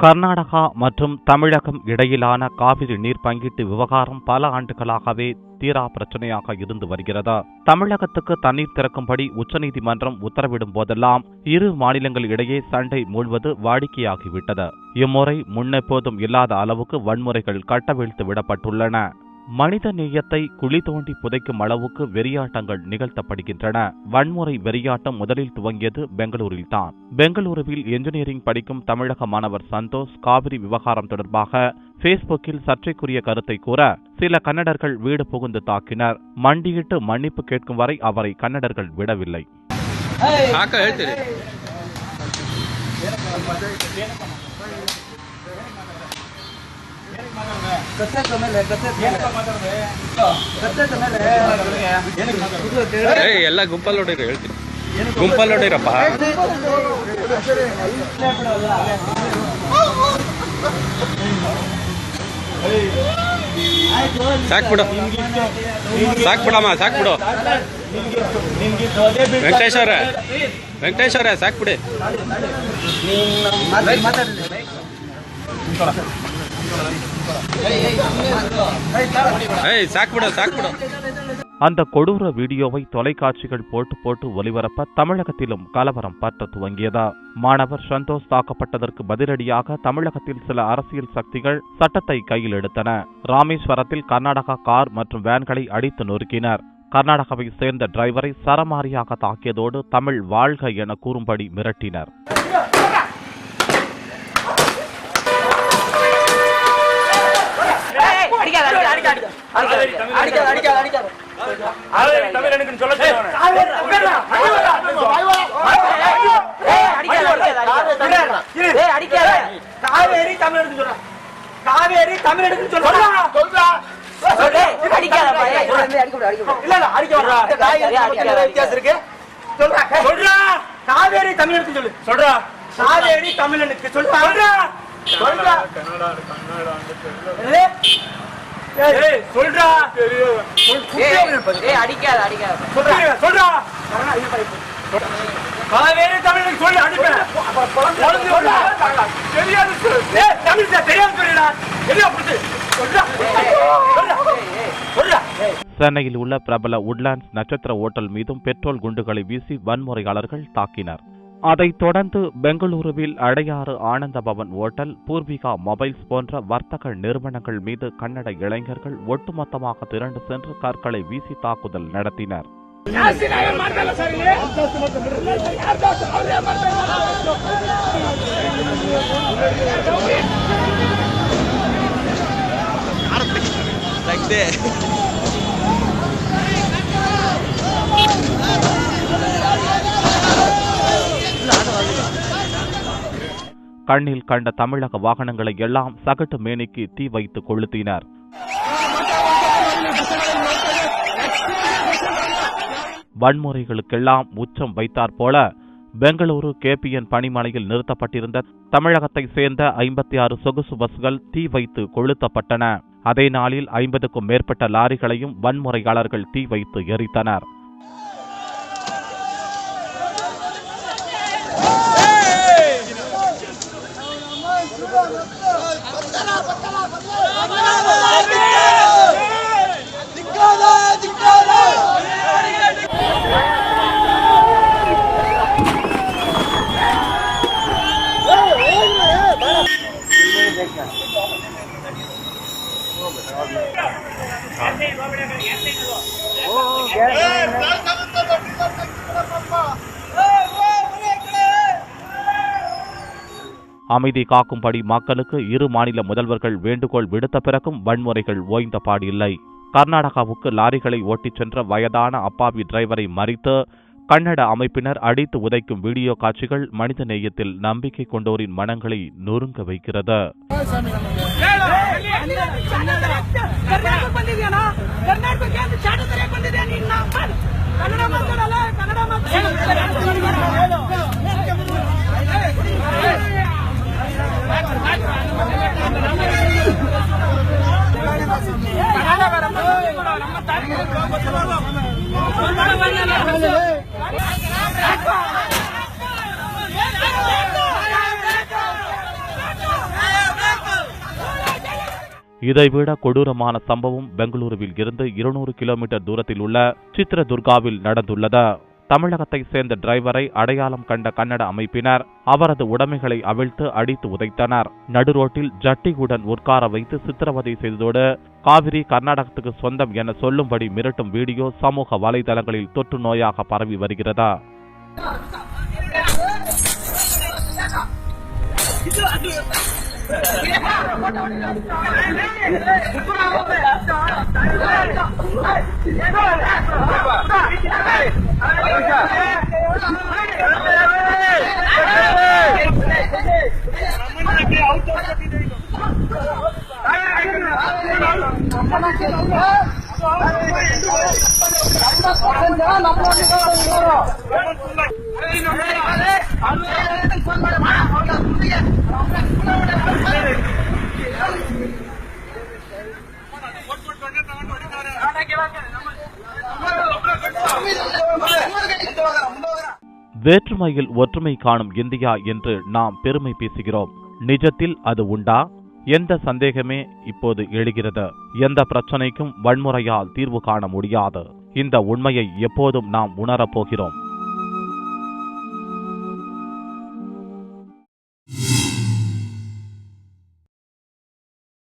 கர்நாடகா மற்றும் தமிழகம் இடையிலான காவிரி நீர் பங்கீட்டு விவகாரம் பல ஆண்டுகளாகவே தீரா பிரச்சனையாக இருந்து வருகிறது. தமிழகத்துக்கு தண்ணீர் திறக்கும்படி உச்சநீதிமன்றம் உத்தரவிடும் போதெல்லாம் இரு மாநிலங்கள் இடையே சண்டை மூழ்வது வாடிக்கையாகிவிட்டது. இம்முறை முன்னெப்போதும் இல்லாத அளவுக்கு வன்முறைகள் கட்டவிழ்த்து விடப்பட்டுள்ளன. மனித நேயத்தை குழி தோண்டி புதைக்கும் அளவுக்கு வெறியாட்டங்கள் நிகழ்த்தப்படுகின்றன. வன்முறை வெறியாட்டம் முதலில் துவங்கியது பெங்களூரில்தான். பெங்களூருவில் என்ஜினியரிங் படிக்கும் தமிழக மாணவர் சந்தோஷ் காவிரி விவகாரம் தொடர்பாக பேஸ்புக்கில் சர்ச்சைக்குரிய கருத்தை கூற சில கன்னடர்கள் வீடு புகுந்து தாக்கினர். மண்டியிட்டு மன்னிப்பு கேட்கும் வரை அவரை கன்னடர்கள் விடவில்லை. ಎಲ್ಲ ಗುಂಪಲ್ಲೋಡಿರಿ ಹೇಳ್ತೀನಿ, ಗುಂಪಲ್ಲೋಡಿರಪ್ಪ. ಸಾಕ್ಬಿಡು ಸಾಕ್ಬಿಡಮ್ಮ, ಸಾಕ್ಬಿಡು. ವೆಂಕಟೇಶ್ವರ ಸಾಕ್ಬಿಡಿ. அந்த கொடூர வீடியோவை தொலைக்காட்சிகள் போட்டு ஒளிபரப்ப தமிழகத்திலும் கலவரம் பற்ற துவங்கியதா. மாணவர் சந்தோஷ் தாக்கப்பட்டதற்கு பதிலடியாக தமிழகத்தில் சில அரசியல் சக்திகள் சட்டத்தை கையில் எடுத்தன. ராமேஸ்வரத்தில் கர்நாடகா கார் மற்றும் வேன்களை அடித்து நொறுக்கினர். கர்நாடகாவை சேர்ந்த டிரைவரை சரமாரியாக தாக்கியதோடு தமிழ் வாழ்க என கூறும்படி மிரட்டினர். சென்னையில் உள்ள பிரபல உட்லாண்ட்ஸ் நட்சத்திர ஓட்டல் மீதும் பெட்ரோல் குண்டுகளை வீசி வன்முறையாளர்கள் தாக்கினர். அதைத் தொடர்ந்து பெங்களூருவில் அடையாறு ஆனந்த பவன் ஓட்டல், பூர்விகா மொபைல்ஸ் போன்ற வர்த்தக நிறுவனங்கள் மீது கன்னட இளைஞர்கள் ஒட்டுமொத்தமாக திரண்டு சென்று கற்களை வீசி தாக்குதல் நடத்தினர். கண்ணில் கண்ட தமிழக வாகனங்களை எல்லாம் சகட்டு மேனிக்கு தீ வைத்து கொளுத்தினர். வன்முறைகளுக்கெல்லாம் உச்சம் வைத்தாற் போல பெங்களூரு KPN பணிமனையில் நிறுத்தப்பட்டிருந்த தமிழகத்தை சேர்ந்த 56 சொகுசு பஸ்கள் தீ வைத்து கொளுத்தப்பட்டன. அதே நாளில் 50க்கும் மேற்பட்ட லாரிகளையும் வன்முறையாளர்கள் தீ வைத்து எரித்தனர். அமைதி காக்கும்படி மக்களுக்கு இரு மாநில முதல்வர்கள் வேண்டுகோள் விடுத்த பிறகும் வன்முறைகள் ஓய்ந்த பாடில்லை. கர்நாடகாவுக்கு லாரிகளை ஓட்டிச் சென்ற வயதான அப்பாவி டிரைவரை மறித்து கன்னட அமைப்பினர் அடித்து உதைக்கும் வீடியோ காட்சிகள் மனித நேயத்தில் நம்பிக்கை கொண்டோரின் மனங்களை நொறுங்க வைக்கிறது. இதைவிட கொடூரமான சம்பவம் பெங்களூருவில் இருந்து 200 கிலோமீட்டர் தூரத்தில் உள்ள சித்ரதுர்காவில் நடந்துள்ளது. தமிழகத்தை சேர்ந்த டிரைவரை அடையாளம் கண்ட கன்னட அமைப்பினர் அவரது உடைமைகளை அவிழ்த்து அடித்து உதைத்தனர். நடுரோட்டில் ஜட்டியுடன் உட்கார வைத்து சித்திரவதை செய்ததோடு காவிரி கர்நாடகத்துக்கு சொந்தம் என சொல்லும்படி மிரட்டும் வீடியோ சமூக வலைதளங்களில் தொற்று நோயாக பரவி வருகிறது. வேற்றுமையில் ஒற்றுமை காணும் இந்தியா என்று நாம் பெருமை பேசுகிறோம். நிஜத்தில் அது உண்டா? எந்த சந்தேகமே இப்போது எழுகிறது. எந்த பிரச்சனைக்கும் வன்முறையால் தீர்வு காண முடியாது. இந்த உண்மையை எப்போதும் நாம் உணரப்போகிறோம்.